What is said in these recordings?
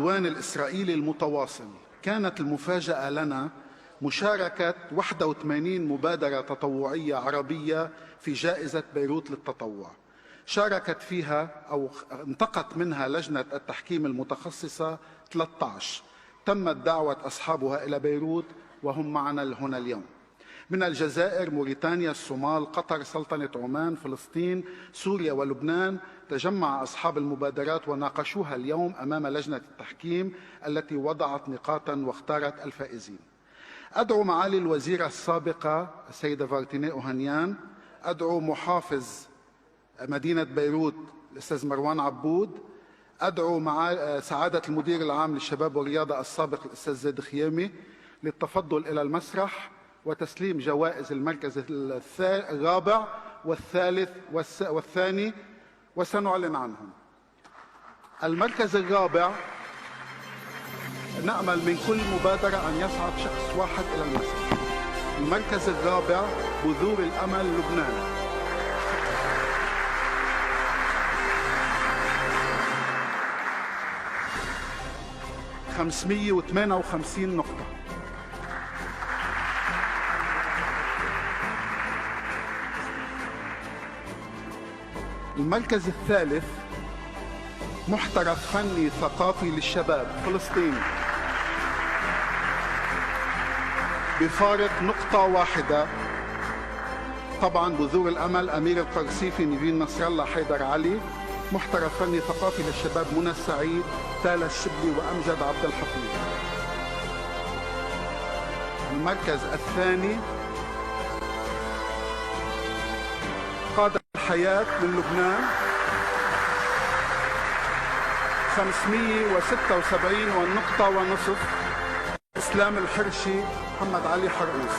العدوان الإسرائيلي المتواصل كانت المفاجأة لنا مشاركة 81 مبادرة تطوعية عربية في جائزة بيروت للتطوع. شاركت فيها أو انتقت منها لجنة التحكيم المتخصصة 13. تمت دعوة أصحابها إلى بيروت وهم معنا هنا اليوم. من الجزائر، موريتانيا، الصومال، قطر، سلطنة عمان، فلسطين، سوريا ولبنان تجمع أصحاب المبادرات وناقشوها اليوم أمام لجنة التحكيم التي وضعت نقاطا واختارت الفائزين. أدعو معالي الوزيرة السابقة السيدة فارتيني أوهانيان، أدعو محافظ مدينة بيروت الأستاذ مروان عبود، أدعو مع سعادة المدير العام للشباب والرياضة السابق الأستاذ زيد خيامي للتفضل إلى المسرح وتسليم جوائز المركز الرابع والثالث والثاني، وسنعلن عنهم. المركز الرابع نأمل من كل مبادرة أن يصعد شخص واحد إلى المسرح. المركز الرابع بذور الأمل لبنان. – 558 نقطة. المركز الثالث محترف فني ثقافي للشباب فلسطين بفارق نقطة واحدة. طبعا بذور الأمل أمير القرصيفي، نيفين نصر الله، حيدر علي. محترف فني ثقافي للشباب منى السعيد، تالا الشبلي وأمجد عبد الحفيظ. المركز الثاني قادة الحياة من لبنان 576 والنقطة ونصف. إسلام الحرشي، محمد علي حرقوس.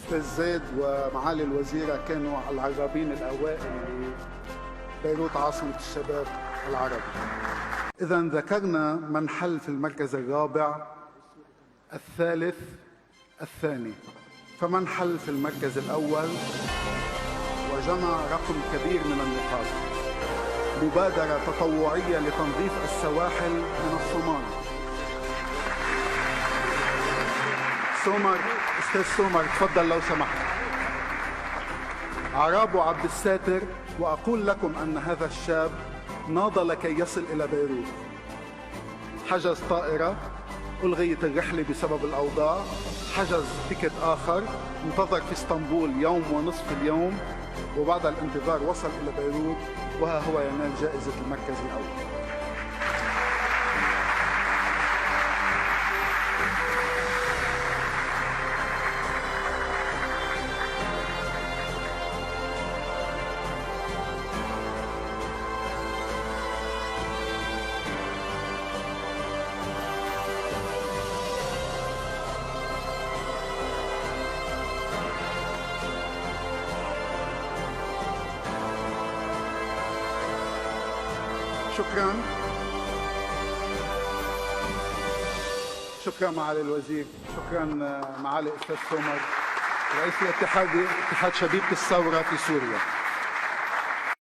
أستاذ زيد ومعالي الوزيرة كانوا العرابين الأوائل لبيروت عاصمة الشباب العربي. إذا ذكرنا من حل في المركز الرابع، الثالث، الثاني، فمن حل في المركز الأول وجمع رقم كبير من النقاط. مبادرة تطوعية لتنظيف السواحل من الصومال. سومر، أستاذ سومر تفضل لو سمحت. عراب عبد الساتر، وأقول لكم أن هذا الشاب ناضل لكي يصل إلى بيروت. حجز طائرة، ألغيت الرحلة بسبب الأوضاع، حجز تيكت آخر، انتظر في اسطنبول يوم ونصف اليوم، وبعد الانتظار وصل إلى بيروت، وها هو ينال جائزة المركز الأول. شكرا. شكرا معالي الوزير، شكرا معالي الأستاذ سومر رئيس اتحاد شبيبة الثورة في سوريا.